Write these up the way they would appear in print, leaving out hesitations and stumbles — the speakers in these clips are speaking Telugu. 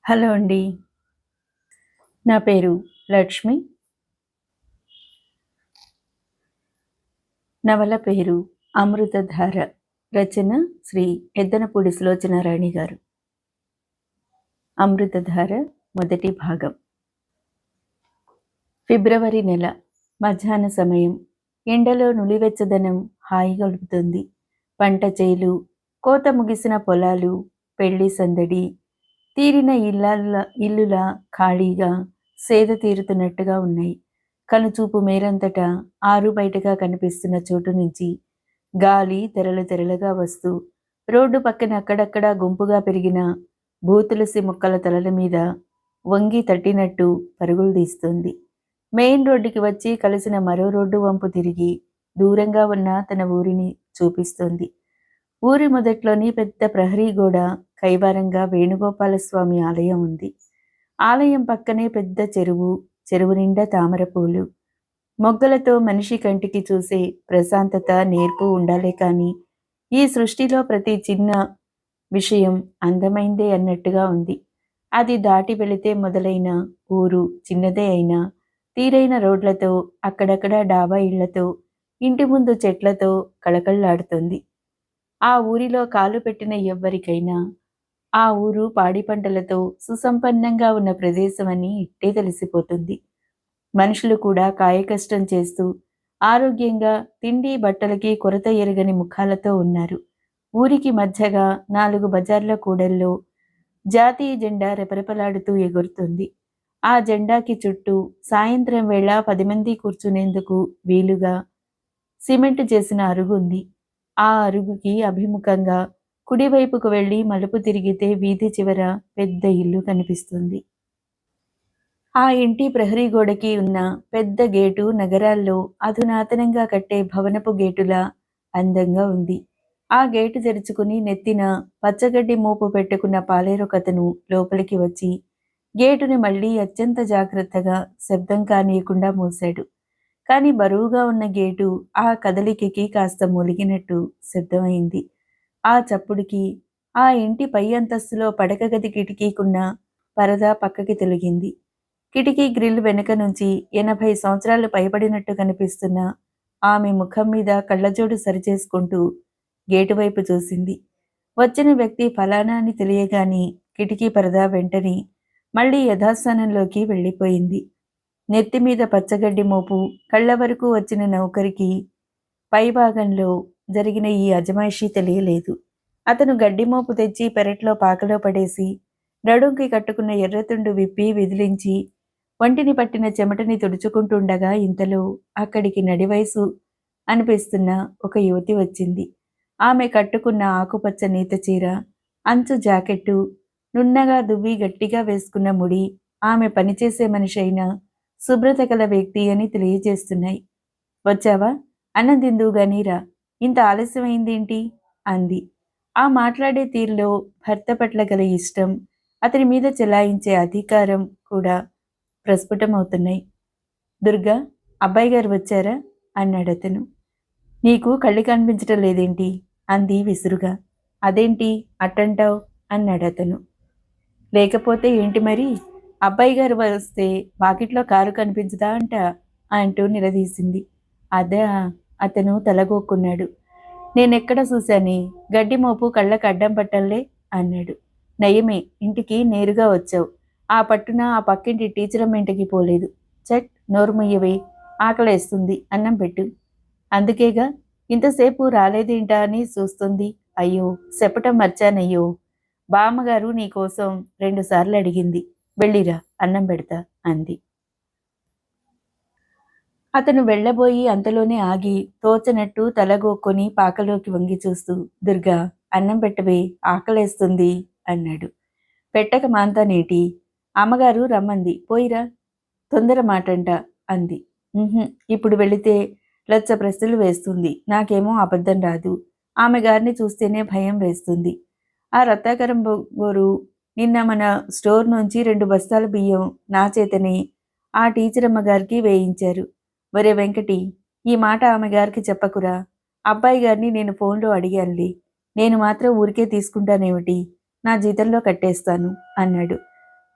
హలో అండి. నా పేరు లక్ష్మి. నవల పేరు 'అమృతధార'. రచన శ్రీ ఎద్దనపూడి సులోచనారాణి గారు. 'అమృతధార' మొదటి భాగం. ఫిబ్రవరి నెల. మధ్యాహ్న సమయం. ఎండలో నులివెచ్చదనం హాయి గొలుపుతుంది. పంట చేలు, కోత ముగిసిన పొలాలు, పెళ్లి సందడి, తీరిన ఇల్లుల ఖాళీగా సేద తీరుతున్నట్టుగా ఉన్నాయి. కనుచూపు మేరంతటా ఆరు బయటగా కనిపిస్తున్న చోటు నుంచి గాలి తెరలు తెరలుగా వస్తూ రోడ్డు పక్కన అక్కడక్కడా గుంపుగా పెరిగిన బూతులసి మొక్కల తలల మీద వంగి తట్టినట్టు పరుగులు తీస్తుంది. మెయిన్ రోడ్డుకి వచ్చి కలిసిన మరో రోడ్డు వంపు తిరిగి దూరంగా ఉన్న తన ఊరిని చూపిస్తోంది. ఊరి మొదట్లోని పెద్ద ప్రహరీ గోడ కైవారంగా వేణుగోపాలస్వామి ఆలయం ఉంది. ఆలయం పక్కనే పెద్ద చెరువు, చెరువు నిండా తామరపూలు. మొగ్గలతో మనిషి కంటికి చూసే ప్రశాంతత, నేర్పు ఉండాలే కానీ ఈ సృష్టిలో ప్రతి చిన్న విషయం అందమైందే అన్నట్టుగా ఉంది. అది దాటి వెళితే మొదలైన ఊరు చిన్నదే అయినా తీరైన రోడ్లతో, అక్కడక్కడ డాబా ఇళ్లతో, ఇంటి ముందు చెట్లతో కళకళలాడుతుంది. ఆ ఊరిలో కాలు పెట్టిన ఎవ్వరికైనా ఆ ఊరు పాడి పంటలతో సుసంపన్నంగా ఉన్న ప్రదేశమని ఇట్టే తెలిసిపోతుంది. మనుషులు కూడా కాయకష్టం చేస్తూ ఆరోగ్యంగా తిండి బట్టలకి కొరత ఎరగని ముఖాలతో ఉన్నారు. ఊరికి మధ్యగా 4 బజార్ల కూడల్లో జాతీయ జెండా రెపరెపలాడుతూ ఎగురుతుంది. ఆ జెండాకి చుట్టూ సాయంత్రం వేళ 10 మంది కూర్చునేందుకు వీలుగా సిమెంట్ చేసిన అరుగుంది. ఆ అరుగుకి అభిముఖంగా కుడివైపుకు వెళ్ళి మలుపు తిరిగితే వీధి చివర పెద్ద ఇల్లు కనిపిస్తుంది. ఆ ఇంటి ప్రహరీ గోడకి ఉన్న పెద్ద గేటు నగరాల్లో అధునాతనంగా కట్టే భవనపు గేటులా అందంగా ఉంది. ఆ గేటు తెరుచుకుని నెత్తిన పచ్చగడ్డి మోపు పెట్టుకున్న పాలేరొకతను లోపలికి వచ్చి గేటుని మళ్ళీ అత్యంత జాగ్రత్తగా శబ్దం కానీయకుండా మూశాడు. కాని బరువుగా ఉన్న గేటు ఆ కదలికకి కాస్త మూలిగినట్టు శబ్దమైంది. ఆ చప్పుడుకి ఆ ఇంటి పై అంతస్తులో పడక గది కిటికీకున్న పరదా పక్కకి తొలగింది. కిటికీ గ్రిల్ వెనుక నుంచి 80 సంవత్సరాలు పైబడినట్టు కనిపిస్తున్న ఆమె ముఖం మీద కళ్ళజోడు సరిచేసుకుంటూ గేటు వైపు చూసింది. వచ్చిన వ్యక్తి ఫలానా అని తెలియగాని కిటికీ పరదా వెంటనే మళ్ళీ యథాస్థానంలోకి వెళ్ళిపోయింది. నెత్తిమీద పచ్చగడ్డి మోపు, కళ్ళ వరకు వచ్చిన నౌకరికి పైభాగంలో జరిగిన ఈ అజమాయిషీ తెలియలేదు. అతను గడ్డిమోపు తెచ్చి పెరట్లో పాకలో పడేసి నడుంకి కట్టుకున్న ఎర్రతుండు విప్పి విదిలించి ఒంటిని పట్టిన చెమటని తుడుచుకుంటుండగా ఇంతలో అక్కడికి నడివయసు అనిపిస్తున్న ఒక యువతి వచ్చింది. ఆమె కట్టుకున్న ఆకుపచ్చ నీత చీర, అంచు జాకెట్టు, నున్నగా దువ్వి గట్టిగా వేసుకున్న ముడి ఆమె పనిచేసే మనిషి అయిన శుభ్రత గల వ్యక్తి అని తెలియజేస్తున్నాయి. వచ్చావా? అన్నం తిందువుగానీరా, ఇంత ఆలస్యమైందేంటి అంది. ఆ మాట్లాడే తీరులో భర్త పట్ల గల ఇష్టం, అతని మీద చెలాయించే అధికారం కూడా ప్రస్ఫుటమవుతున్నాయి. దుర్గా, అబ్బాయి గారు వచ్చారా అన్నాడతను. నీకు కళ్ళు కనిపించటం లేదేంటి అంది విసురుగా. అదేంటి అట్టంటావు అన్నాడతను. లేకపోతే ఏంటి మరి, అబ్బాయి గారు వస్తే వాకిట్లో కారు కనిపించదా అంటూ నిలదీసింది. అదే అతను తలగొక్కున్నాడు. నేనెక్కడ చూశానే, గడ్డి మోపు కళ్ళకు అడ్డం పట్టంలే అన్నాడు. నయమే, ఇంటికి నేరుగా వచ్చావు. ఆ పట్టున ఆ పక్కింటి టీచరమ్మ ఇంటికి పోలేదు. చట్, నోరు ముయ్యవే, ఆకలేస్తుంది, అన్నం పెట్టు. అందుకేగా ఇంతసేపు రాలేదేంటా అని చూస్తుంది. అయ్యో, చెప్పటం మర్చానయ్యో. బామ్మగారు నీకోసం 2 సార్లు అడిగింది. వెళ్ళిరా, అన్నం పెడతా అంది. అతను వెళ్ళబోయి అంతలోనే ఆగి తోచనట్టు తలగోక్కొని పాకలోకి వంగి చూస్తూ, దుర్గా, అన్నం పెట్టవే, ఆకలేస్తుంది అన్నాడు. పెట్టక మాంతానేటి, అమ్మగారు రమ్మంది, పోయిరా. తొందర మాటంట అంది. ఇప్పుడు వెళితే లచ్చ ప్రశ్నలు వేస్తుంది. నాకేమో అబద్ధం రాదు. ఆమె గారిని చూస్తేనే భయం వేస్తుంది. ఆ రత్నాకరం గోరు నిన్న మన స్టోర్ నుంచి 2 బస్తాల బియ్యం నా చేతనే ఆ టీచరమ్మ గారికి వేయించారు. ఒరే వెంకటి, ఈ మాట ఆమె గారికి చెప్పకురా. అబ్బాయి గారిని నేను ఫోన్లో అడిగానులే. నేను మాత్రం ఊరికే తీసుకుంటానేమిటి, నా జీతంలో కట్టేస్తాను అన్నాడు.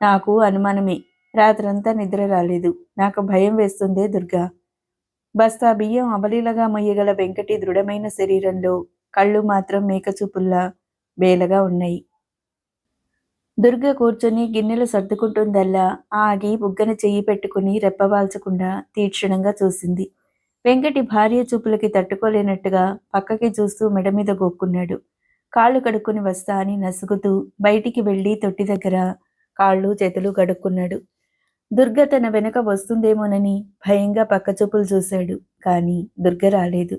నాకు అనుమానమే. రాత్రంతా నిద్ర రాలేదు. నాకు భయం వేస్తుందే దుర్గా. బస్తా బియ్యం అవలీలగా మొయ్యగల వెంకటి దృఢమైన శరీరంలో కళ్ళు మాత్రం మేకచూపుల్లా బేలగా ఉన్నాయి. దుర్గ కూర్చొని గిన్నెలు సర్దుకుంటుందల్లా ఆగి బుగ్గన చెయ్యి పెట్టుకుని రెప్పవాల్చకుండా తీక్షణంగా చూసింది. వెంకటి భార్య చూపులకి తట్టుకోలేనట్టుగా పక్కకి చూస్తూ మెడ మీద గోక్కున్నాడు. కాళ్ళు కడుక్కుని వస్తా అని నసుగుతూ బయటికి వెళ్ళి తొట్టి దగ్గర కాళ్ళు చేతులు కడుక్కున్నాడు. దుర్గ తన వెనక వస్తుందేమోనని భయంగా పక్కచూపులు చూశాడు. కాని దుర్గ రాలేదు.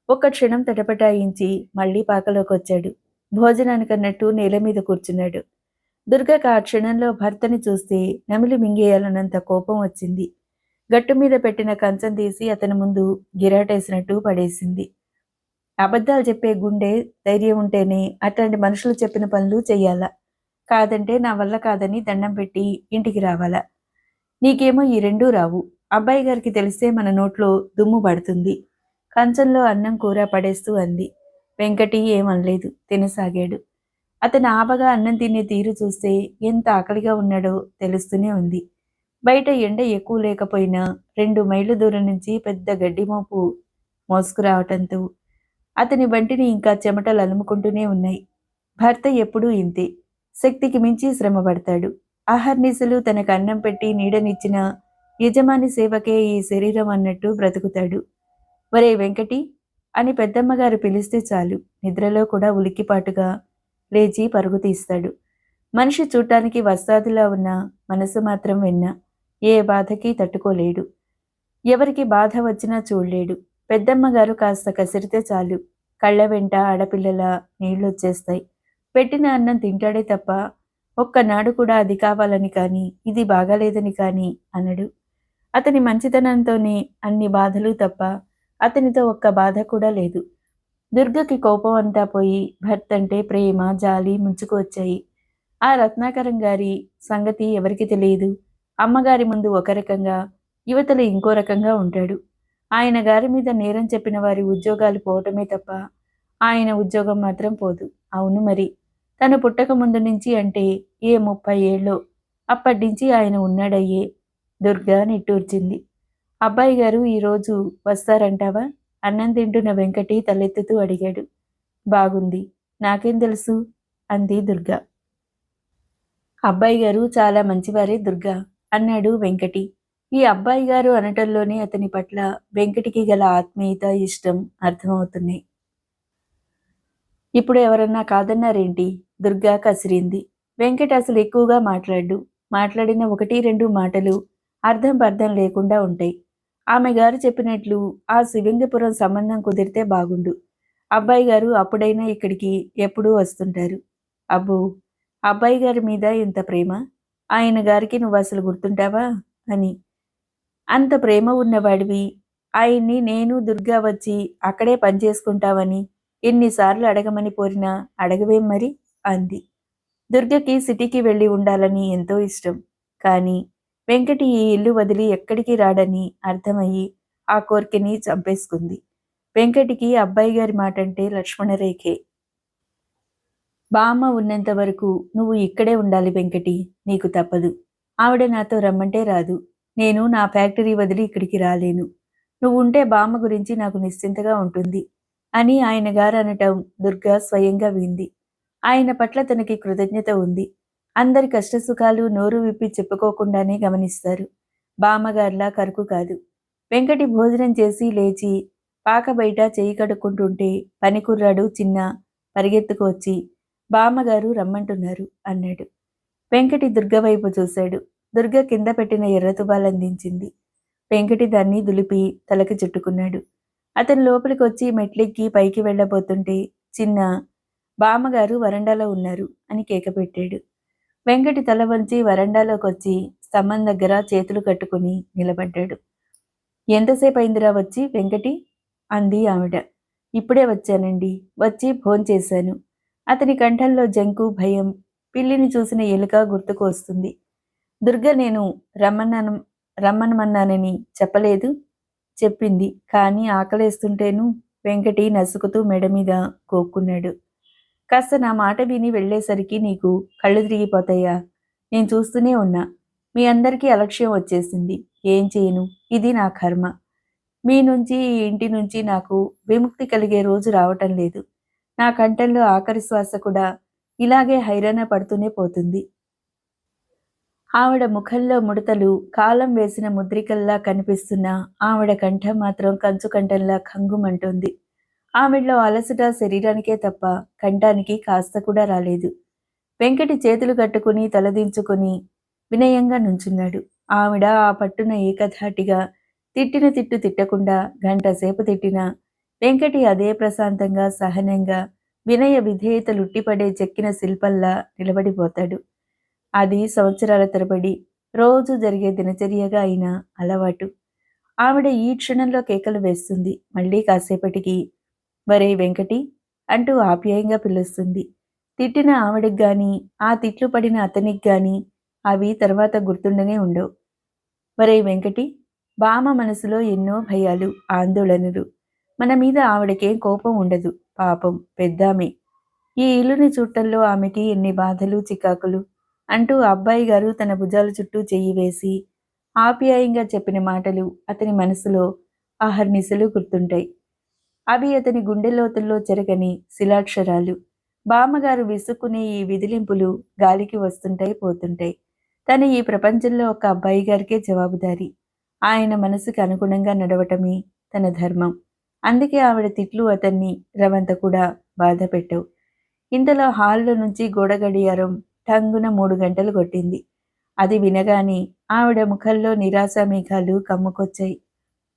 ఒక్క క్షణం తటపటాయించి మళ్లీ పాకలోకొచ్చాడు. భోజనానికన్నట్టు నేల మీద కూర్చున్నాడు. దుర్గకు ఆ క్షణంలో భర్తని చూస్తే నమిలి మింగేయాలన్నంత కోపం వచ్చింది. గట్టు మీద పెట్టిన కంచం తీసి అతని ముందు గిరాటేసినట్టు పడేసింది. అబద్ధాలు చెప్పే గుండె ధైర్యం ఉంటేనే అట్లాంటి మనుషులు చెప్పిన పనులు చెయ్యాలా, కాదంటే నా వల్ల కాదని దండం పెట్టి ఇంటికి రావాలా? నీకేమో ఈ రెండూ రావు. అబ్బాయి గారికి తెలిస్తే మన నోట్లో దుమ్ము పడుతుంది. కంచంలో అన్నం కూర పడేస్తూ అంది. వెంకటి ఏమనలేదు, తినసాగాడు. అతను ఆబగా అన్నం తినే తీరు చూస్తే ఎంత ఆకలిగా ఉన్నాడో తెలుస్తూనే ఉంది. బయట ఎండ ఎక్కువ లేకపోయినా 2 మైళ్ళ దూరం నుంచి పెద్ద గడ్డి మోపు మోసుకురావటంతో అతని వంటిని ఇంకా చెమటలు అలుముకుంటూనే ఉన్నాయి. భర్త ఎప్పుడూ ఇంతే, శక్తికి మించి శ్రమ పడతాడు. అహర్నిశలు తనకు అన్నం పెట్టి నీడనిచ్చిన యజమాని సేవకే ఈ శరీరం అన్నట్టు బ్రతుకుతాడు. ఒరే వెంకటి అని పెద్దమ్మగారు పిలిస్తే చాలు నిద్రలో కూడా ఉలిక్కిపాటుగా లేచి పరుగు తీస్తాడు. మనిషి చూడటానికి వస్తాదిలా ఉన్న మనసు మాత్రం వెన్న. ఏ బాధకి తట్టుకోలేడు. ఎవరికి బాధ వచ్చినా చూడలేడు. పెద్దమ్మగారు కాస్త కసిరితే చాలు కళ్ళ వెంట ఆడపిల్లల నీళ్లొచ్చేస్తాయి. పెట్టిన అన్నం తింటాడే తప్ప ఒక్కనాడు కూడా అది కావాలని కానీ ఇది బాగాలేదని కానీ అనడు. అతని మంచితనంతోనే అన్ని బాధలు తప్ప అతనితో ఒక్క బాధ కూడా లేదు. దుర్గకి కోపం అంతా పోయి భర్తంటే ప్రేమ జాలి ముంచుకు వచ్చాయి. ఆ రత్నాకరం గారి సంగతి ఎవరికి తెలియదు. అమ్మగారి ముందు ఒక రకంగా, యువతల ఇంకో రకంగా ఉంటాడు. ఆయన గారి మీద నేరం చెప్పిన వారి ఉద్యోగాలు పోవటమే తప్ప ఆయన ఉద్యోగం మాత్రం పోదు. అవును మరి, తను పుట్టక ముందు నుంచి అంటే ఏ 30 ఏళ్ళో అప్పటినుంచి ఆయన ఉన్నాడయ్యే. దుర్గా నిట్టూర్చింది. అబ్బాయి గారు ఈరోజు వస్తారంటావా? అన్నం తింటున్న వెంకటి తలెత్తుతూ అడిగాడు. బాగుంది, నాకేం తెలుసు అంది దుర్గా. అబ్బాయి గారు చాలా మంచివారే దుర్గా అన్నాడు వెంకటి. ఈ అబ్బాయి గారు అనటంలోనే అతని పట్ల వెంకటికి గల ఆత్మీయత, ఇష్టం అర్థమవుతున్నాయి. ఇప్పుడు ఎవరన్నా కాదన్నారేంటి? దుర్గా కసిరింది. వెంకట్ అసలు ఎక్కువగా మాట్లాడు. మాట్లాడిన 1-2 మాటలు అర్థం పర్థం లేకుండా ఉంటాయి. ఆమె గారు చెప్పినట్లు ఆ శివంగిపురం సంబంధం కుదిరితే బాగుండు. అబ్బాయి గారు అప్పుడైనా ఇక్కడికి ఎప్పుడూ వస్తుంటారు. అబ్బో, అబ్బాయి గారి మీద ఇంత ప్రేమ? ఆయన గారికి నువ్వు అసలు గుర్తుంటావా అని. అంత ప్రేమ ఉన్నవాడివి ఆయన్ని నేను దుర్గా వచ్చి అక్కడే పనిచేసుకుంటావని ఎన్నిసార్లు అడగమని కోరినా అడగవేం మరి అంది. దుర్గకి సిటీకి వెళ్ళి ఉండాలని ఎంతో ఇష్టం. కానీ వెంకటి ఈ ఇల్లు వదిలి ఎక్కడికి రాడని అర్థమయ్యి ఆ కోరికని చంపేసుకుంది. వెంకటికి అబ్బాయి గారి మాటంటే లక్ష్మణరేఖే. బామ్మ ఉన్నంత వరకు నువ్వు ఇక్కడే ఉండాలి వెంకటి, నీకు తప్పదు. ఆవిడ నాతో రమ్మంటే రాదు. నేను నా ఫ్యాక్టరీ వదిలి ఇక్కడికి రాలేను. నువ్వుంటే బామ్మ గురించి నాకు నిశ్చింతగా ఉంటుంది అని ఆయన గారు అనటం దుర్గా స్వయంగా వింది. ఆయన పట్ల తనకి కృతజ్ఞత ఉంది. అందరి కష్టసుఖాలు నోరు విప్పి చెప్పుకోకుండానే గమనిస్తారు. బామ్మగారిలా కరుకు కాదు. వెంకటి భోజనం చేసి లేచి పాక బయట చేయి కడుక్కుంటుంటే పనికుర్రాడు చిన్న పరిగెత్తుకు వచ్చి బామ్మగారు రమ్మంటున్నారు అన్నాడు. వెంకటి దుర్గ వైపు చూశాడు. దుర్గ కింద పెట్టిన ఎర్ర తువాలందించింది. వెంకటి దాన్ని దులిపి తలకి చుట్టుకున్నాడు. అతను లోపలికి వచ్చి మెట్లెక్కి పైకి వెళ్ళబోతుంటే చిన్న బామ్మగారు వరండాలో ఉన్నారు అని కేక పెట్టాడు. వెంకటి తల వంచి వరండాలోకొచ్చి స్తంభం దగ్గర చేతులు కట్టుకుని నిలబడ్డాడు. ఎంతసేపు అయిందిరా వచ్చి వెంకటి అంది ఆవిడ. ఇప్పుడే వచ్చానండి, వచ్చి భోంచేశాను. అతని కంఠంలో జంకు, భయం. పిల్లిని చూసిన ఎలుక గుర్తుకు వస్తుంది. దుర్గ నేను రమ్మనమన్నానని చెప్పలేదు. చెప్పింది, కానీ ఆకలేస్తుంటేను. వెంకటి నసుకుతూ మెడ మీద కోక్కున్నాడు. కాస్త నా మాట విని వెళ్ళేసరికి నీకు కళ్ళు తిరిగిపోతాయా? నేను చూస్తూనే ఉన్నా. మీ అందరికీ అలక్ష్యం వచ్చేసింది. ఏం చేయను? ఇది నా కర్మ. మీ నుంచి, ఈ ఇంటి నుంచి నాకు విముక్తి కలిగే రోజు రావటం లేదు. నా కంఠంలో ఆఖరి శ్వాస కూడా ఇలాగే హైరాణ పడుతూనే పోతుంది. ఆవిడ ముఖంలో ముడతలు కాలం వేసిన ముద్రికల్లా కనిపిస్తున్నా ఆవిడ కంఠం మాత్రం కంచు కంఠంలా ఖంగుమంటోంది. ఆవిడలో అలసట శరీరానికే తప్ప కంఠానికి కాస్త కూడా రాలేదు. వెంకటి చేతులు కట్టుకుని తలదించుకుని వినయంగా నుంచున్నాడు. ఆవిడ ఆ పట్టున ఏకధాటిగా తిట్టిన తిట్టు తిట్టకుండా గంటసేపు తిట్టినా వెంకటి అదే ప్రశాంతంగా సహనంగా వినయ విధేయతలుట్టిపడే చెక్కిన శిల్పంలా నిలబడిపోతాడు. అది సంవత్సరాల తరబడి రోజు జరిగే దినచర్యగా అయిన అలవాటు. ఆవిడ ఈ క్షణంలో కేకలు వేస్తుంది. మళ్ళీ కాసేపటికి "వరేయ్ వెంకటి" అంటూ ఆప్యాయంగా పిలుస్తుంది. తిట్టిన ఆవిడకి గాని, ఆ తిట్లు పడిన అతనికి గాని అవి తర్వాత గుర్తుండనే ఉండవు. "వరేయ్ వెంకటి" బామ మనసులో ఎన్నో భయాలు, ఆందోళనలు. మన మీద ఆవిడకేం కోపం ఉండదు. పాపం పెద్దామె. ఈ ఇల్లుని చూడటంలో ఆమెకి ఎన్ని బాధలు, చికాకులు అంటూ అబ్బాయి గారు తన భుజాల చుట్టూ చెయ్యి వేసి ఆప్యాయంగా చెప్పిన మాటలు అతని మనసులో అహర్నిశలు గుర్తుంటాయి. అవి అతని గుండె లోతుల్లో చెరగని శిలాక్షరాలు. బామ్మగారు విసుక్కునే ఈ విదిలింపులు గాలికి వస్తుంటాయి, పోతుంటాయి. తను ఈ ప్రపంచంలో ఒక అబ్బాయి గారికే జవాబుదారి. ఆయన మనసుకి అనుగుణంగా నడవటమే తన ధర్మం. అందుకే ఆవిడ తిట్లు అతన్ని రవంత కూడా బాధ పెట్టవు. ఇంతలో హాల్లో నుంచి గోడ గడియారం టంగున 3 గంటలు కొట్టింది. అది వినగానే ఆవిడ ముఖంలో నిరాశా మేఘాలు కమ్ముకొచ్చాయి.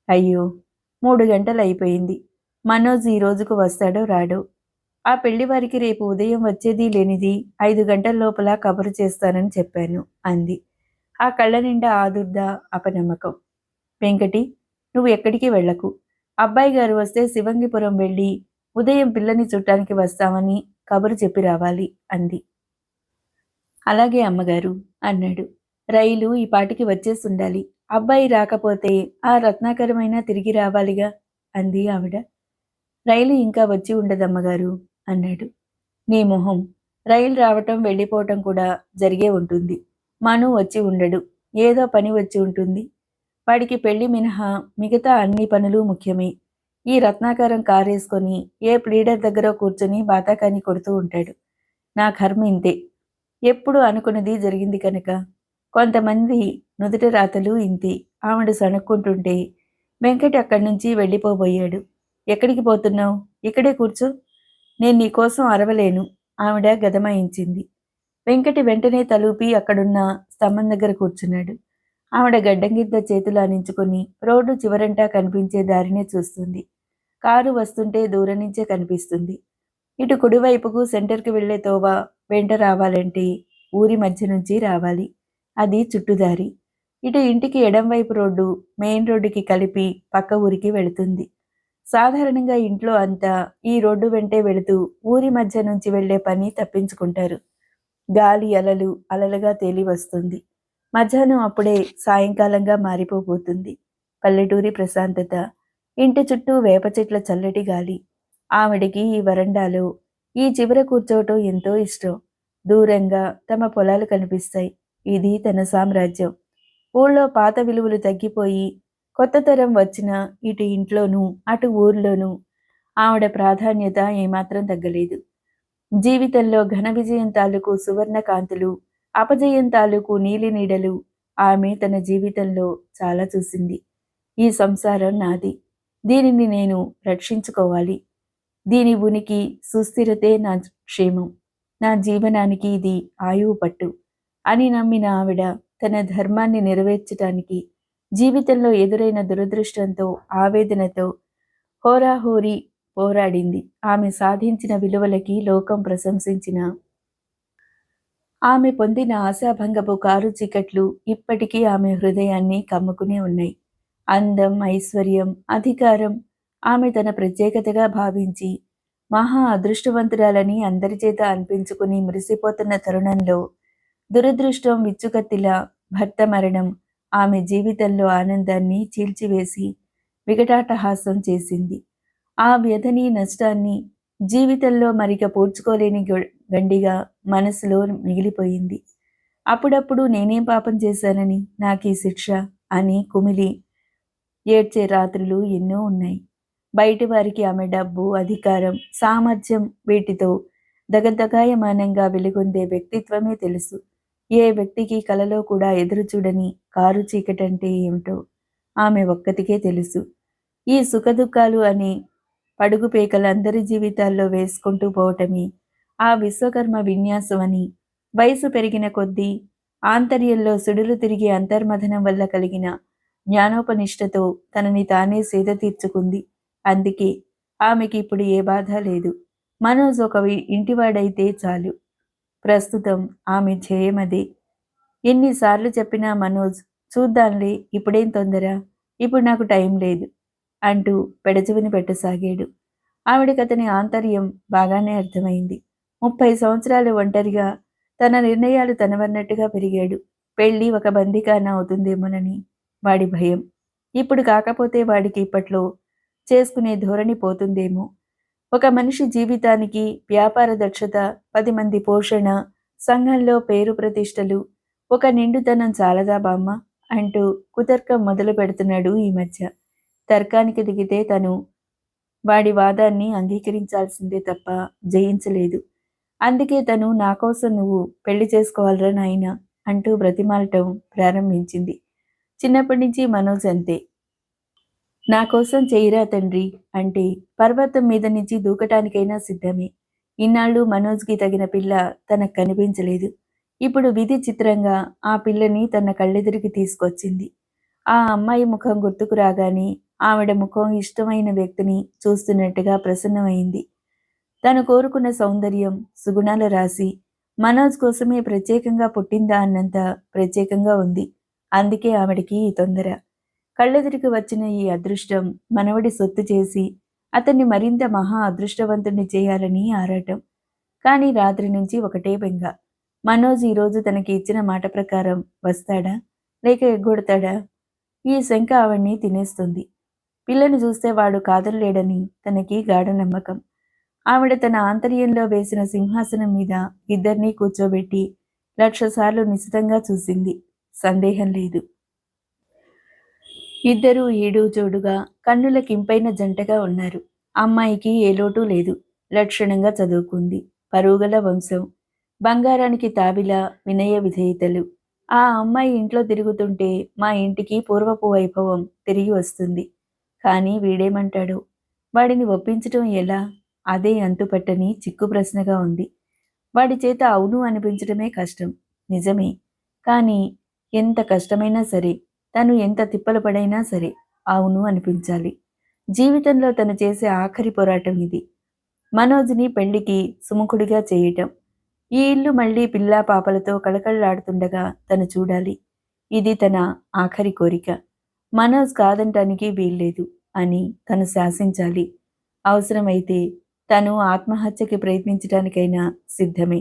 అయ్యో, 3 గంటలయిపోయింది. మనోజ్ ఈ రోజుకు వస్తాడో రాడో? ఆ పెళ్లివారికి రేపు ఉదయం వచ్చేది లేనిది 5 గంటల లోపల కబురు చేస్తానని చెప్పాను అంది. ఆ కళ్ళ నిండా ఆదుర్ద, అపనమ్మకం. వెంకటి, నువ్వు ఎక్కడికి వెళ్ళకు. అబ్బాయి గారు వస్తే శివంగిపురం వెళ్ళి ఉదయం పిల్లని చుట్టానికి వస్తామని కబురు చెప్పి రావాలి అంది. అలాగే అమ్మగారు అన్నాడు. రైలు ఈ పాటికి వచ్చేస్తుండాలి. అబ్బాయి రాకపోతే ఆ రత్నాకరమైనా తిరిగి రావాలిగా అంది ఆవిడ. రైలు ఇంకా వచ్చి ఉండదమ్మగారు అన్నాడు. నీ మొహం. రైలు రావటం వెళ్ళిపోవటం కూడా జరిగే ఉంటుంది. మను వచ్చి ఉండడు. ఏదో పని వచ్చి ఉంటుంది. వాడికి పెళ్లి మినహా మిగతా అన్ని పనులు ముఖ్యమే. ఈ రత్నాకరం కారేసుకొని ఏ ప్లీడర్ దగ్గర కూర్చొని బాతాకాని కొడుతూ ఉంటాడు. నా కర్మ ఇంతే. ఎప్పుడు అనుకున్నది జరిగింది కనుక. కొంతమంది నుదుట రాతలు ఇంతే. ఆవిడ సణుక్కుంటుంటే వెంకట్ అక్కడి నుంచి వెళ్ళిపోబోయాడు. ఎక్కడికి పోతున్నావు? ఇక్కడే కూర్చో. నేను నీకోసం అరవలేను ఆవిడ గదమాయించింది. వెంకటి వెంటనే తలూపి అక్కడున్న స్తంభం దగ్గర కూర్చున్నాడు. ఆవిడ గడ్డంగిద్ద చేతులు ఆనించుకొని రోడ్డు చివరంటా కనిపించే దారినే చూస్తుంది. కారు వస్తుంటే దూరం నుంచే కనిపిస్తుంది. ఇటు కుడివైపుకు సెంటర్కి వెళ్లే తోవ వెంట రావాలంటే ఊరి మధ్య నుంచి రావాలి. అది చుట్టుదారి. ఇటు ఇంటికి ఎడంవైపు రోడ్డు మెయిన్ రోడ్డుకి కలిపి పక్క ఊరికి వెళుతుంది. సాధారణంగా ఇంట్లో అంతా ఈ రోడ్డు వెంటే వెళుతూ ఊరి మధ్య నుంచి వెళ్లే పని తప్పించుకుంటారు. గాలి అలలు అలలుగా తేలి వస్తుంది. మధ్యాహ్నం అప్పుడే సాయంకాలంగా మారిపోబోతుంది. పల్లెటూరి ప్రశాంతత. ఇంటి చుట్టూ వేప చెట్ల చల్లటి గాలి. ఆవిడికి ఈ వరండాలో ఈ చివర కూర్చోవటం ఎంతో ఇష్టం. దూరంగా తమ పొలాలు కనిపిస్తాయి. ఇది తన సామ్రాజ్యం. ఊళ్ళో పాత విలువలు తగ్గిపోయి కొత్త తరం వచ్చిన ఇటు ఇంట్లోనూ అటు ఊర్లోనూ ఆవిడ ప్రాధాన్యత ఏమాత్రం తగ్గలేదు. జీవితంలో ఘన విజయం తాలూకు సువర్ణ కాంతులు, అపజయం తాలూకు నీలి నీడలు ఆమె తన జీవితంలో చాలా చూసింది. ఈ సంసారం నాది. దీనిని నేను రక్షించుకోవాలి. దీని ఉనికి, సుస్థిరతే నా క్షేమం. నా జీవనానికి ఇది ఆయువు పట్టు అని నమ్మిన ఆవిడ తన ధర్మాన్ని నెరవేర్చటానికి జీవితంలో ఎదురైన దురదృష్టంతో, ఆవేదనతో హోరాహోరీ పోరాడింది. ఆమె సాధించిన విలువలకి లోకం ప్రశంసించిన, ఆమె పొందిన ఆశాభంగపు కారు చీకట్లు ఇప్పటికీ ఆమె హృదయాన్ని కమ్ముకునే ఉన్నాయి. అందం, ఐశ్వర్యం, అధికారం ఆమె తన ప్రత్యేకతగా భావించి మహా అదృష్టవంతురాలని అందరి చేత అనిపించుకుని మురిసిపోతున్న తరుణంలో దురదృష్టం విచ్చుకత్తిలా భర్త మరణం ఆమె జీవితంలో ఆనందాన్ని చీల్చివేసి వికటాటహాసం చేసింది. ఆ వ్యధని, నష్టాన్ని జీవితంలో మరిక పూడ్చుకోలేని గండిగా మనసులో మిగిలిపోయింది. అప్పుడప్పుడు నేనేం పాపం చేశానని నాకీ శిక్ష అని కుమిలి ఏడ్చే రాత్రులు ఎన్నో ఉన్నాయి. బయటి వారికి ఆమె డబ్బు, అధికారం, సామర్థ్యం వీటితో దగదగాయమానంగా వెలుగొందే వ్యక్తిత్వమే తెలుసు. ఏ వ్యక్తికి కలలో కూడా ఎదురుచూడని కారు చీకటంటే ఏమిటో ఆమె ఒక్కతికే తెలుసు. ఈ సుఖదుఖాలు అని పడుగు పేకలందరి జీవితాల్లో వేసుకుంటూ పోవటమే ఆ విశ్వకర్మ విన్యాసం అని వయసు పెరిగిన కొద్దీ ఆంతర్యంలో సుడులు తిరిగే అంతర్మథనం వల్ల కలిగిన జ్ఞానోపనిష్టతో తనని తానే సేద తీర్చుకుంది. అందుకే ఆమెకి ఇప్పుడు ఏ బాధ లేదు. మనోజ్ ఒక ఇంటివాడైతే చాలు. ప్రస్తుతం ఆమె ధ్యేయమదే. ఎన్నిసార్లు చెప్పినా మనోజ్ చూద్దాంలే, ఇప్పుడేం తొందర, ఇప్పుడు నాకు టైం లేదు అంటూ పెడచెవిని పెట్టసాగాడు. ఆవిడకతని ఆంతర్యం బాగానే అర్థమైంది. 30 సంవత్సరాలు ఒంటరిగా తన నిర్ణయాలు తనవన్నట్టుగా పెరిగాడు. పెళ్ళి ఒక బందీఖానా అవుతుందేమోనని వాడి భయం. ఇప్పుడు కాకపోతే వాడికి ఇప్పట్లో చేసుకునే ధోరణి పోతుందేమో. ఒక మనిషి జీవితానికి వ్యాపార దక్షత, 10 మంది పోషణ, సంఘంలో పేరు ప్రతిష్టలు, ఒక నిండుతనం చాలదా బామ్మ అంటూ కుతర్కం మొదలు పెడుతున్నాడు ఈ మధ్య. తర్కానికి దిగితే తను వాడి వాదాన్ని అంగీకరించాల్సిందే తప్ప జయించలేదు. అందుకే తను నా కోసం నువ్వు పెళ్లి చేసుకోవాలరా నాయనా అంటూ బ్రతిమాలటం ప్రారంభించింది. చిన్నప్పటి నుంచి మనోజ్ అంతే. నా కోసం చెయ్యిరా తండ్రి అంటే పర్వతం మీద నుంచి దూకటానికైనా సిద్ధమే. ఇన్నాళ్ళు మనోజ్కి తగిన పిల్ల తనకు కనిపించలేదు. ఇప్పుడు విధి చిత్రంగా ఆ పిల్లని తన కళ్ళెదురికి తీసుకొచ్చింది. ఆ అమ్మాయి ముఖం గుర్తుకు రాగానే ఆవిడ ముఖం ఇష్టమైన వ్యక్తిని చూస్తున్నట్టుగా ప్రసన్నమైంది. తను కోరుకున్న సౌందర్యం, సుగుణాల రాశి మనోజ్ కోసమే ప్రత్యేకంగా పుట్టిందా అన్నంత ప్రత్యేకంగా ఉంది. అందుకే ఆవిడికి ఈ తొందర. కళ్ళెదురికి వచ్చిన ఈ అదృష్టం మనవడి సొత్తు చేసి అతన్ని మరింత మహా అదృష్టవంతుణ్ణి చేయాలని ఆరాటం. కానీ రాత్రి నుంచి ఒకటే బెంగ. మనోజ్ ఈరోజు తనకి ఇచ్చిన మాట ప్రకారం వస్తాడా లేక ఎగ్గొడతాడా? ఈ శంక ఆవిడ్ని తినేస్తుంది. పిల్లని చూస్తే వాడు కాదనలేడని తనకి గాఢ నమ్మకం. ఆవిడ తన ఆంతర్యంలో వేసిన సింహాసనం మీద ఇద్దరినీ కూర్చోబెట్టి 1,00,000 సార్లు నిశితంగా చూసింది. సందేహం లేదు. ఇద్దరూ ఈడు జోడుగా కన్నులకింపైన జంటగా ఉన్నారు. అమ్మాయికి ఏ లోటు లేదు. లక్షణంగా చదువుకుంది. పరుగుల వంశం. బంగారానికి తాబిలా వినయ విధేయతలు. ఆ అమ్మాయి ఇంట్లో తిరుగుతుంటే మా ఇంటికి పూర్వపు వైభవం తిరిగి వస్తుంది. కానీ వీడేమంటాడు? వాడిని ఒప్పించటం ఎలా? అదే అంతుపట్టని చిక్కు ప్రశ్నగా ఉంది. వాడి చేత అవును అనిపించడమే కష్టం. నిజమే. కానీ ఎంత కష్టమైనా సరే, తను ఎంత తిప్పలు పడైనా సరే అవును అనిపించాలి. జీవితంలో తను చేసే ఆఖరి పోరాటం ఇది. మనోజ్ని పెళ్లికి సుముఖుడిగా చేయటం. ఈ ఇల్లు మళ్ళీ పిల్లా పాపలతో కళకళలాడుతుండగా తను చూడాలి. ఇది తన ఆఖరి కోరిక. మనోజ్ కాదంటానికి వీల్లేదు అని తను శాసించాలి. అవసరమైతే తను ఆత్మహత్యకి ప్రయత్నించడానికైనా సిద్ధమే.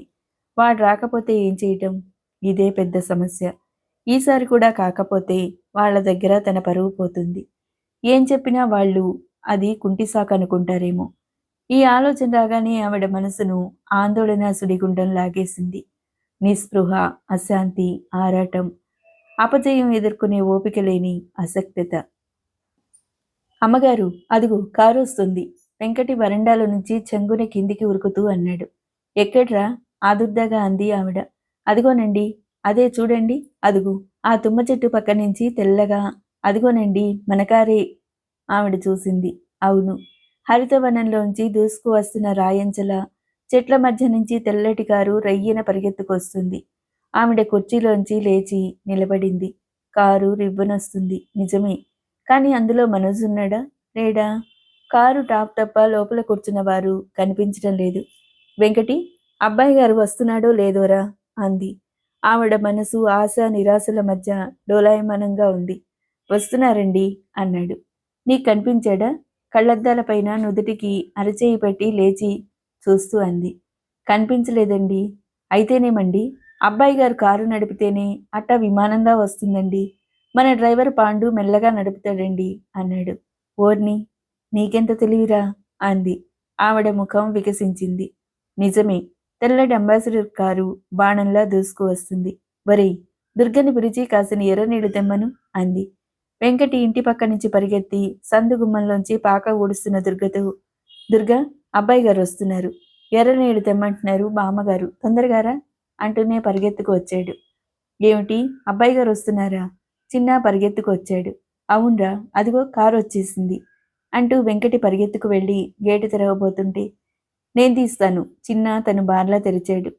వాడు రాకపోతే ఏం చేయటం? ఇదే పెద్ద సమస్య. ఈసారి కూడా కాకపోతే వాళ్ళ దగ్గర తన పరువు పోతుంది. ఏం చెప్పినా వాళ్ళు అది కుంటిసాకు అనుకుంటారేమో. ఈ ఆలోచన రాగానే ఆవిడ మనసును ఆందోళన సుడిగుండం లాగేసింది. నిస్పృహ, అశాంతి, ఆరాటం, అపజయం ఎదుర్కొనే ఓపిక లేని అసక్తత. అమ్మగారు, అదుగు కారొస్తుంది. వెంకటి వరండాలో నుంచి చెంగున కిందికి ఉరుకుతూ అన్నాడు. ఎక్కడ్రా? ఆదుర్దాగా అంది ఆవిడ. అదిగోనండి, అదే చూడండి, అదుగు ఆ తుమ్మ చెట్టు పక్క నుంచి తెల్లగా, అదిగోనండి మన కారే. ఆవిడ చూసింది. అవును, హరితవనంలోంచి దూసుకు వస్తున్న రాయంచల చెట్ల మధ్య నుంచి తెల్లటి కారు రయ్యన పరిగెత్తుకొస్తుంది. ఆవిడ కుర్చీలోంచి లేచి నిలబడింది. కారు రివ్వునొస్తుంది. నిజమే. కానీ అందులో మనోజ్ ఉన్నాడా లేడా? కారు టాప్ తప్ప లోపల కూర్చున్న వారు కనిపించడం లేదు. వెంకటి, అబ్బాయి గారు వస్తున్నాడో లేదోరా అంది. ఆవిడ మనసు ఆశ నిరాశల మధ్య డోలాయమానంగా ఉంది. వస్తున్నారండి అన్నాడు. నీకు కనిపించాడా? కళ్ళద్దాలపైన నుదుటికి అరచేయి పెట్టి లేచి చూస్తూ అంది. కనిపించలేదండి. అయితేనేమండి, అబ్బాయి గారు కారు నడిపితేనే అట్టా విమానంలా వస్తుందండి. మన డ్రైవర్ పాండు మెల్లగా నడుపుతాడండి అన్నాడు. ఓర్ని, నీకెంత తెలివిరా అంది. ఆవిడ ముఖం వికసించింది. నిజమే, తెల్లటి అంబాసిడర్ కారు బాణంలా దూసుకు వస్తుంది. ఒరేయ్, దుర్గని పిలిచి కాసిన ఎర్రనీళ్లు తెమ్మను అంది. వెంకటి ఇంటి పక్క నుంచి పరిగెత్తి సందు గుమ్మంలోంచి పాక ఊడుస్తున్న దుర్గతో, దుర్గా, అబ్బాయి గారు వస్తున్నారు, ఎర్రనీళ్లు తెమ్మంటున్నారు బామ్మగారు, తొందరగారా అంటూనే పరిగెత్తుకు వచ్చాడు. ఏమిటి, అబ్బాయి గారు వస్తున్నారా? చిన్న పరిగెత్తుకు వచ్చాడు. అవునరా, అదిగో కారు వచ్చేసింది అంటూ వెంకటి పరిగెత్తుకు వెళ్ళి గేటు తెరవబోతుంటే, నేను తీస్తాను చిన్న తను బార్లా తెరిచాడు.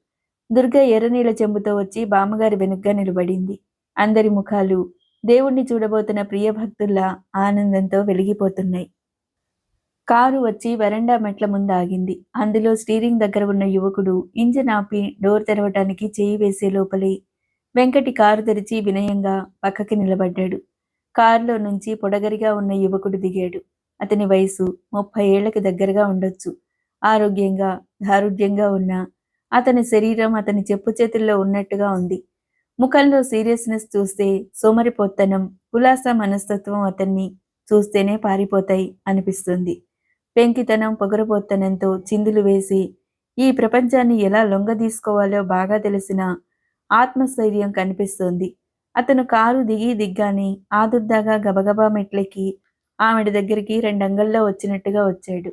దుర్గ ఎర్రనీళ్ల చెంబుతో వచ్చి బామ్మగారి వెనుగ్గా నిలబడింది. అందరి ముఖాలు దేవుణ్ణి చూడబోతున్న ప్రియభక్తుల్లా ఆనందంతో వెలిగిపోతున్నాయి. కారు వచ్చి వరండా మెట్ల ముందు ఆగింది. అందులో స్టీరింగ్ దగ్గర ఉన్న యువకుడు ఇంజిన్ ఆపి డోర్ తెరవటానికి చేయి వేసే లోపలే వెంకటి కారు తెరిచి వినయంగా పక్కకి నిలబడ్డాడు. కారులో నుంచి పొడగరిగా ఉన్న యువకుడు దిగాడు. అతని వయసు 30 ఏళ్లకి దగ్గరగా ఉండొచ్చు. ఆరోగ్యంగా, దారుఢ్యంగా ఉన్న అతని శరీరం అతని చెప్పు చేతుల్లో ఉన్నట్టుగా ఉంది. ముఖంలో సీరియస్నెస్ చూస్తే సోమరిపోత్తనం, కులాసా మనస్తత్వం అతన్ని చూస్తేనే పారిపోతాయి అనిపిస్తుంది. పెంకితనం, పొగరుబోత్తనంతో చిందులు వేసి ఈ ప్రపంచాన్ని ఎలా లొంగదీసుకోవాలో బాగా తెలిసిన ఆత్మస్థైర్యం కనిపిస్తోంది. అతను కారు దిగ్గానే ఆదుర్దాగా గబగబా మెట్లెక్కి ఆవిడ దగ్గరికి 2 అంగల్లో వచ్చినట్టుగా వచ్చాడు.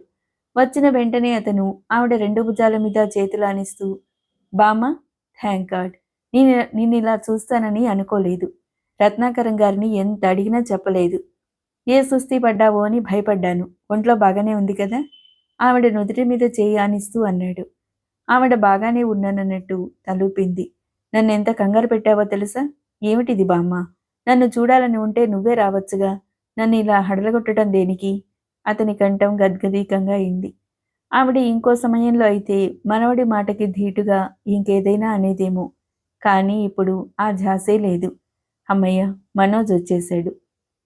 వచ్చిన వెంటనే అతను ఆవిడ 2 భుజాల మీద చేతులు ఆనిస్తూ, బామ్మ, థ్యాంక్ గాడ్, నిన్నిలా చూస్తానని అనుకోలేదు. రత్నాకరం గారిని ఎంత అడిగినా చెప్పలేదు. ఏ సుస్థి పడ్డావో అని భయపడ్డాను. ఒంట్లో బాగానే ఉంది కదా? ఆవిడ నుదుటి మీద చేయి ఆనిస్తూ అన్నాడు. ఆవిడ బాగానే ఉన్నానన్నట్టు తలూపింది. నన్నెంత కంగారు పెట్టావో తెలుసా? ఏమిటిది బామ్మ? నన్ను చూడాలని ఉంటే నువ్వే రావచ్చుగా. నన్ను ఇలా హడలగొట్టడం దేనికి? అతని కంఠం గద్గదీకంగా అయింది. ఆవిడ ఇంకో సమయంలో అయితే మనవడి మాటకి ధీటుగా ఇంకేదైనా అనేదేమో. కానీ ఇప్పుడు ఆ ఝాసే లేదు. అమ్మయ్య, మనోజ్ వచ్చేశాడు.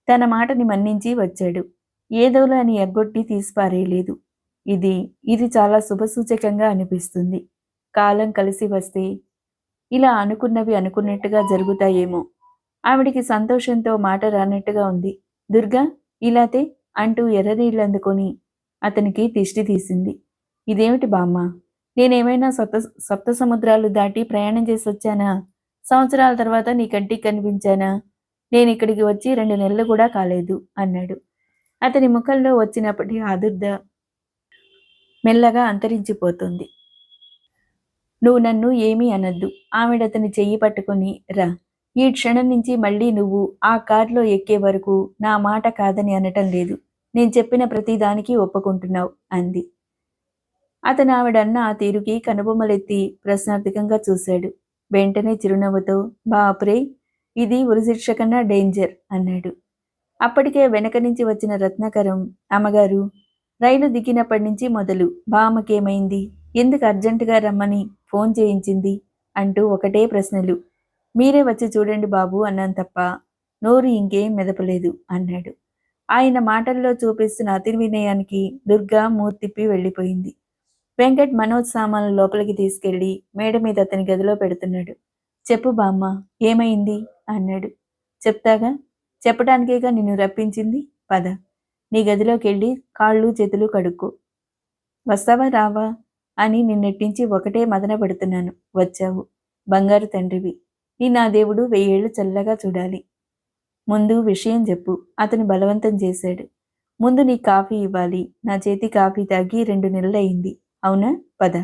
తన మాటని మన్నించి వచ్చాడు. ఏదోలా అని ఎగ్గొట్టి తీసిపారేయలేదు. ఇది చాలా శుభసూచకంగా అనిపిస్తుంది. కాలం కలిసి వస్తే ఇలా అనుకున్నవి అనుకున్నట్టుగా జరుగుతాయేమో. ఆవిడికి సంతోషంతో మాట రానట్టుగా ఉంది. దుర్గా, ఇలాతే అంటూ ఎర్రనీళ్ళందుకొని అతనికి దిష్టి తీసింది. ఇదేమిటి బామ్మ? నేనేమైనా సప్త సముద్రాలు దాటి ప్రయాణం చేసి వచ్చానా? సంవత్సరాల తర్వాత నీ కంటికి కనిపించానా? నేనిక్కడికి వచ్చి 2 నెలలు కూడా కాలేదు అన్నాడు. అతని ముఖంలో వచ్చినప్పటి ఆదుర్ద మెల్లగా అంతరించిపోతుంది. నువ్వు నన్ను ఏమీ అనద్దు. ఆవిడతని చెయ్యి పట్టుకుని, రా, ఈ క్షణం నుంచి మళ్ళీ నువ్వు ఆ కారులో ఎక్కే వరకు నా మాట కాదని అనటం లేదు. నేను చెప్పిన ప్రతిదానికి ఒప్పుకుంటున్నావు అంది. అతను ఆవిడన్న ఆ తీరుకి కనుబొమ్మలెత్తి ప్రశ్నార్థకంగా చూశాడు. వెంటనే చిరునవ్వుతో, బాపురే, ఇది ఉరిశిక్ష కన్నా డేంజర్ అన్నాడు. అప్పటికే వెనక నుంచి వచ్చిన రత్నాకరం, అమ్మగారు, రైలు దిగినప్పటి నుంచి మొదలు బామ్మకేమైంది, ఎందుకు అర్జెంటుగా రమ్మని ఫోన్ చేయించింది అంటూ ఒకటే ప్రశ్నలు. మీరే వచ్చి చూడండి బాబు అన్నాను తప్ప నోరు ఇంకేం మెదపలేదు అన్నాడు. ఆయన మాటల్లో చూపిస్తున్న అతి వినయానికి దుర్గా మూర్తిప్పి వెళ్ళిపోయింది. వెంకట్ మనోజ్ సామాన్లు లోపలికి తీసుకెళ్లి మేడ మీద అతని గదిలో పెడుతున్నాడు. చెప్పు బామ్మ, ఏమైంది అన్నాడు. చెప్తాగా, చెప్పడానికేగా నిన్ను రప్పించింది. పద, నీ గదిలోకెళ్ళి కాళ్ళు చేతులు కడుక్కో. వస్తావా రావా అని నిన్నెట్టించి ఒకటే మదన పెడుతున్నాను. వచ్చావు, బంగారు తండ్రివి. నీ నా దేవుడు 1000 ఏళ్ళు చల్లగా చూడాలి. ముందు విషయం చెప్పు. అతను బలవంతం చేశాడు. ముందు నీ కాఫీ ఇవ్వాలి. నా చేతి కాఫీ తాగి 2 నెలలయింది. అవునా? పద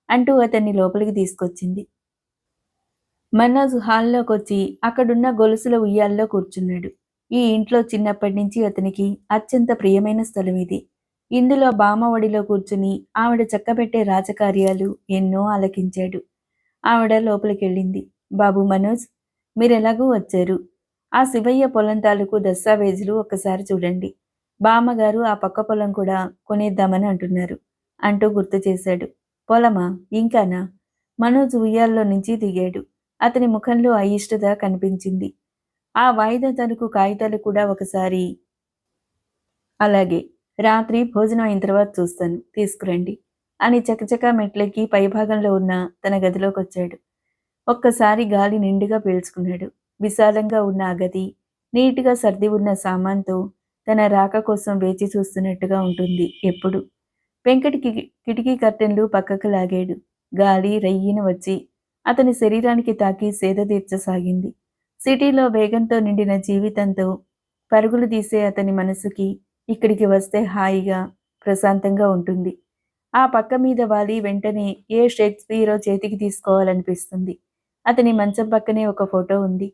అంటూ అతన్ని లోపలికి తీసుకొచ్చింది. మన్నాజు హాల్లోకొచ్చి అక్కడున్న గొలుసుల ఉయ్యాల్లో కూర్చున్నాడు. ఈ ఇంట్లో చిన్నప్పటి నుంచి అతనికి అత్యంత ప్రియమైన స్థలం ఇది. ఇందులో బామ్మ ఒడిలో కూర్చుని ఆవిడ చక్కబెట్టే రాజకార్యాలు ఎన్నో ఆలకించాడు. ఆవిడ లోపలికెళ్ళింది. బాబు మనోజ్, మీరెలాగూ వచ్చారు. ఆ శివయ్య పొలం తాలూకు దస్తావేజులు ఒక్కసారి చూడండి. బామ్మగారు ఆ పక్క పొలం కూడా కొనేద్దామని అంటున్నారు అంటూ గుర్తు చేశాడు. పొలమా? ఇంకానా? మనోజ్ ఉయ్యాల్లో నుంచి దిగాడు. అతని ముఖంలో అయిష్టత కనిపించింది. ఆ వాయిదా తనకు కాగితాలు కూడా ఒకసారి. అలాగే, రాత్రి భోజనం అయిన తర్వాత చూస్తాను, తీసుకురండి అని చకచకా మెట్లెక్కి పైభాగంలో ఉన్న తన గదిలోకొచ్చాడు. ఒక్కసారి గాలి నిండుగా పీల్చుకున్నాడు. విశాలంగా ఉన్న ఆ గది నీటిగా సర్ది ఉన్న సామాన్తో తన రాక కోసం వేచి చూస్తున్నట్టుగా ఉంటుంది ఎప్పుడు. వెంకటికి కిటికీ కర్టెన్లు పక్కకు లాగాడు. గాలి రయ్యిన వచ్చి అతని శరీరానికి తాకి సేద తీర్చసాగింది. సిటీలో వేగంతో నిండిన జీవితంతో పరుగులు తీసే అతని మనసుకి ఇక్కడికి వస్తే హాయిగా, ప్రశాంతంగా ఉంటుంది. ఆ పక్క మీద వాలి వెంటనే ఏ షేక్స్‌పియరో చేతికి తీసుకోవాలనిపిస్తుంది. అతని మంచం పక్కనే ఒక ఫోటో ఉంది.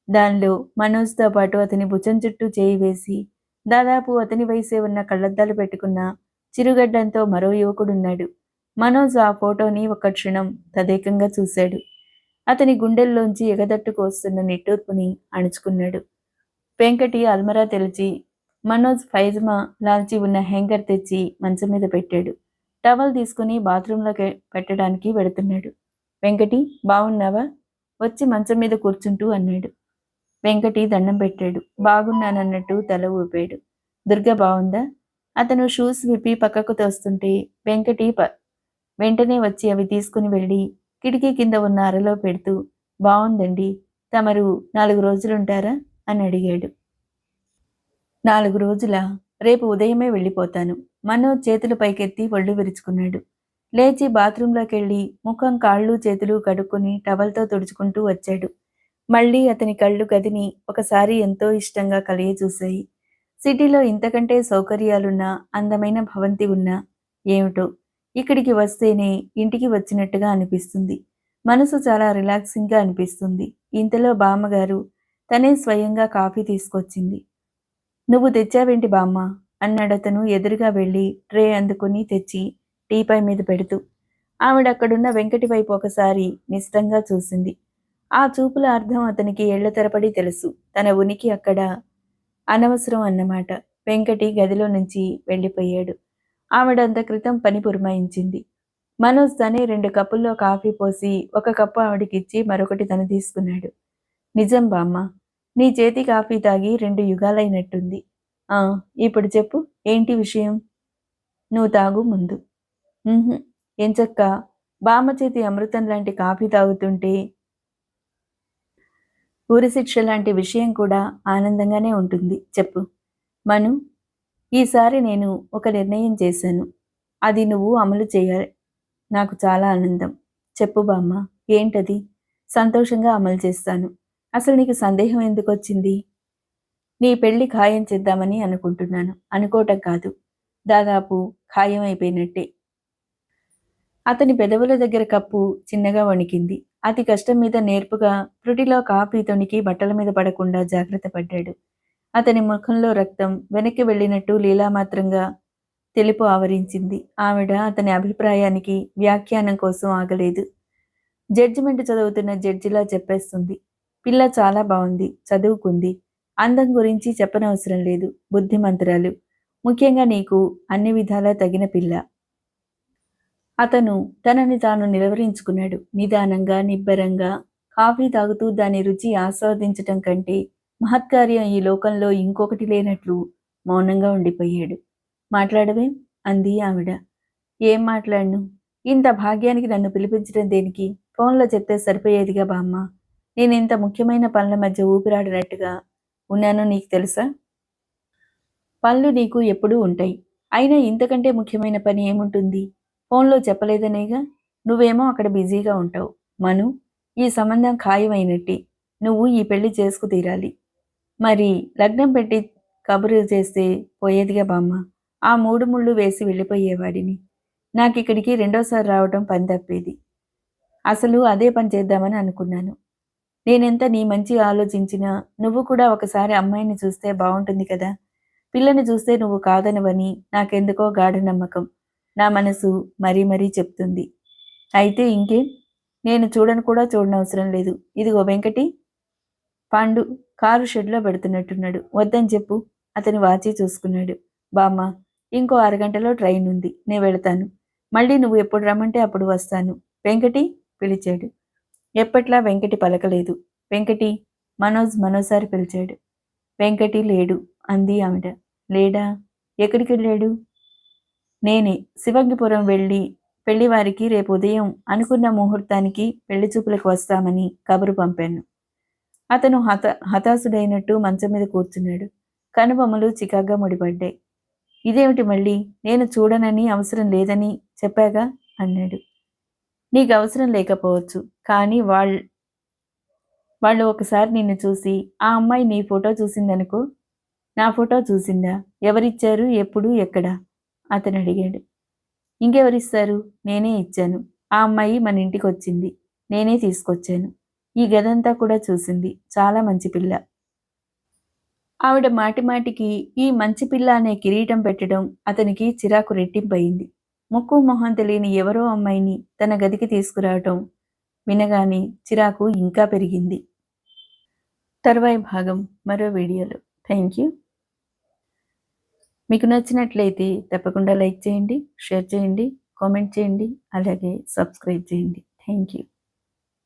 దానిలో మనోజ్‌తో పాటు అతని భుజం చుట్టూ చేయి వేసి, దాదాపు అతని వయసే ఉన్న కళ్లద్దాలు పెట్టుకున్న చిరుగడ్డంతో మరో యువకుడున్నాడు. మనోజ్ ఆ ఫోటోని ఒక్క క్షణం తదేకంగా చూశాడు. అతని గుండెల్లోంచి ఎగదట్టుకు వస్తున్న నిట్టూర్పుని అణుచుకున్నాడు. వెంకటి అల్మరా తెరిచి మనోజ్ పైజమా లాల్చి ఉన్న హ్యాంగర్ తెచ్చి మంచం మీద పెట్టాడు. టవల్ తీసుకుని బాత్రూంలోకి పెట్టడానికి వెడుతున్నాడు. వెంకటి, బావున్నావా? వచ్చి మంచం మీద కూర్చుంటూ అన్నాడు. వెంకటి దండం పెట్టాడు. బాగున్నానన్నట్టు తల ఊపాడు. దుర్గ బావుందా? అతను షూస్ విప్పి పక్కకు తోస్తుంటే వెంకటి వెంటనే వచ్చి అవి తీసుకుని వెళ్ళి కిటికీ కింద ఉన్న అరలో పెడుతూ, బావుందండి. తమరు 4 రోజులుంటారా? అని అడిగాడు. 4 రోజులా? రేపు ఉదయమే వెళ్ళిపోతాను. మనోజ్ చేతులు పైకెత్తి ఒళ్ళు విరుచుకున్నాడు. లేచి బాత్రూంలోకెళ్ళి ముఖం, కాళ్ళు, చేతులు కడుక్కొని టవల్తో తుడుచుకుంటూ వచ్చాడు. మళ్ళీ అతని కళ్ళు గదిని ఒకసారి ఎంతో ఇష్టంగా కలియచూశాయి. సిటీలో ఇంతకంటే సౌకర్యాలున్నా, అందమైన భవంతి ఉన్నా ఏమిటో ఇక్కడికి వస్తేనే ఇంటికి వచ్చినట్టుగా అనిపిస్తుంది. మనసు చాలా రిలాక్సింగ్గా అనిపిస్తుంది. ఇంతలో బామ్మగారు తనే స్వయంగా కాఫీ తీసుకొచ్చింది. నువ్వు తెచ్చావేంటి బామ్మ? అన్నాడతను ఎదురుగా వెళ్ళి ట్రే అందుకుని తెచ్చి టీపై మీద పెడుతూ. ఆవిడక్కడున్న వెంకటి వైపు ఒకసారి నిశితంగా చూసింది. ఆ చూపుల అర్థం అతనికి ఏళ్ల తరబడి తెలుసు. తన ఉనికి అక్కడ అనవసరం అన్నమాట. వెంకటి గదిలో నుంచి వెళ్ళిపోయాడు. ఆవిడంత క్రితం పని పురమాయించింది. మనోజ్ తనే 2 కప్పుల్లో కాఫీ పోసి ఒక కప్పు ఆవిడకిచ్చి మరొకటి తను తీసుకున్నాడు. నిజం బామ్మ, నీ చేతి కాఫీ తాగి 2 యుగాలైనట్టుంది. ఆ, ఇప్పుడు చెప్పు, ఏంటి విషయం? నువ్వు తాగు ముందు. ఉహుం, ఎంచక్కా బామ్మ చేతి అమృతం లాంటి కాఫీ తాగుతుంటే ఉరిశిక్ష లాంటి విషయం కూడా ఆనందంగానే ఉంటుంది. చెప్పు. మను, ఈసారి నేను ఒక నిర్ణయం చేశాను. అది నువ్వు అమలు చేయాలి. నాకు చాలా ఆనందం. చెప్పు బామ్మ, ఏంటది? సంతోషంగా అమలు చేస్తాను. అసలు నీకు సందేహం ఎందుకొచ్చింది? నీ పెళ్లి ఖాయం చేద్దామని అనుకుంటున్నాను. అనుకోవటం కాదు, దాదాపు ఖాయం అయిపోయినట్టే. అతని పెదవుల దగ్గర కప్పు చిన్నగా వణికింది. అతి కష్టం మీద నేర్పుగా త్రుటిలో కాఫీ తొణికి బట్టల మీద పడకుండా జాగ్రత్త పడ్డాడు. అతని ముఖంలో రక్తం వెనక్కి వెళ్ళినట్టు లీలామాత్రంగా తెలుపు ఆవరించింది. ఆవిడ అతని అభిప్రాయానికి వ్యాఖ్యానం కోసం ఆగలేదు. జడ్జిమెంట్ చదువుతున్న జడ్జిలా చెప్పేస్తుంది. పిల్ల చాలా బాగుంది, చదువుకుంది. అందం గురించి చెప్పనవసరం లేదు. బుద్ధిమంతురాలు. ముఖ్యంగా నీకు అన్ని విధాలా తగిన పిల్ల. అతను తనని తాను నిలవరించుకున్నాడు. నిదానంగా, నిబ్బరంగా కాఫీ తాగుతూ దాని రుచి ఆస్వాదించటం కంటే మహత్కార్యం ఈ లోకంలో ఇంకొకటి లేనట్లు మౌనంగా ఉండిపోయాడు. మాట్లాడవేం? అంది ఆవిడ. ఏం మాట్లాడను? ఇంత భాగ్యానికి నన్ను పిలిపించడం దేనికి? ఫోన్లో చెప్తే సరిపోయేదిగా బామ్మ. నేనింత ముఖ్యమైన పనుల మధ్య ఊపిరాడినట్టుగా ఉన్నానో నీకు తెలుసా? పనులు నీకు ఎప్పుడూ ఉంటాయి. అయినా ఇంతకంటే ముఖ్యమైన పని ఏముంటుంది? ఫోన్లో చెప్పలేదనేగా. నువ్వేమో అక్కడ బిజీగా ఉంటావు. మను, ఈ సంబంధం ఖాయమైనట్టే. నువ్వు ఈ పెళ్లి చేసుకు తీరాలి. మరి లగ్నం పెట్టి కబురు చేస్తే పోయేదిగా బామ్మ. ఆ 3 ముళ్ళు వేసి వెళ్ళిపోయేవాడిని. నాకిక్కడికి రెండోసారి రావటం పని తప్పేది. అసలు అదే పని చేద్దామని అనుకున్నాను. నేనెంత నీ మంచి ఆలోచించినా నువ్వు కూడా ఒకసారి అమ్మాయిని చూస్తే బావుంటుంది కదా. పిల్లని చూస్తే నువ్వు కాదనవని నాకెందుకో గాఢ నమ్మకం. నా మనసు మరీ మరీ చెప్తుంది. అయితే ఇంకేం? నేను చూడను కూడా చూడనవసరం లేదు. ఇదిగో వెంకటి, పాండు కారు షెడ్‌లో పెడుతున్నట్టున్నాడు. వద్దని చెప్పు. అతని వాచీ చూసుకున్నాడు. బామ్మ, ఇంకో అరగంటలో ట్రైన్ ఉంది. నే వెళతాను. మళ్ళీ నువ్వు ఎప్పుడు రమ్మంటే అప్పుడు వస్తాను. వెంకటి పిలిచాడు. ఎప్పట్లా వెంకటి పలకలేదు. వెంకటి, మనోజ్ మరోసారి పిలిచాడు. వెంకటి లేడు అంది ఆవిడ. లేడా? ఎక్కడికెళ్ళాడు? నేనే శివంగిపురం వెళ్ళి పెళ్లివారికి రేపు ఉదయం అనుకున్న ముహూర్తానికి పెళ్లి చూపులకు వస్తామని కబురు పంపాను. అతను హతాశుడైనట్టు మంచం మీద కూర్చున్నాడు. కనుబొమ్మలు చికాగ్గా ముడిపడ్డాయి. ఇదేమిటి మళ్ళీ? నేను చూడనని అవసరం లేదని చెప్పాగా అన్నాడు. నీకు అవసరం లేకపోవచ్చు, కానీ వాళ్ళు ఒకసారి నిన్ను చూసి, ఆ అమ్మాయి నీ ఫోటో చూసిందనుకో, నా ఫోటో చూసిందా? ఎవరిచ్చారు? ఎప్పుడు? ఎక్కడ? అతనడిగాడు. ఇంకెవరిస్తారు? నేనే ఇచ్చాను. ఆ అమ్మాయి మన ఇంటికొచ్చింది. నేనే తీసుకొచ్చాను. ఈ గదంతా కూడా చూసింది. చాలా మంచి పిల్ల. ఆవిడ మాటిమాటికి ఈ మంచి పిల్ల అనే కిరీటం పెట్టడం అతనికి చిరాకు రెట్టింపయింది. ముక్కు మొహం తెలియని ఎవరో అమ్మాయిని తన గదికి తీసుకురావటం వినగానే చిరాకు ఇంకా పెరిగింది. తరువాయి భాగం మరో వీడియోలో. Thank you. మీకు నచ్చినట్లయితే తప్పకుండా లైక్ చేయండి, షేర్ చేయండి, కామెంట్ చేయండి, అలాగే సబ్స్క్రైబ్ చేయండి. Thank you.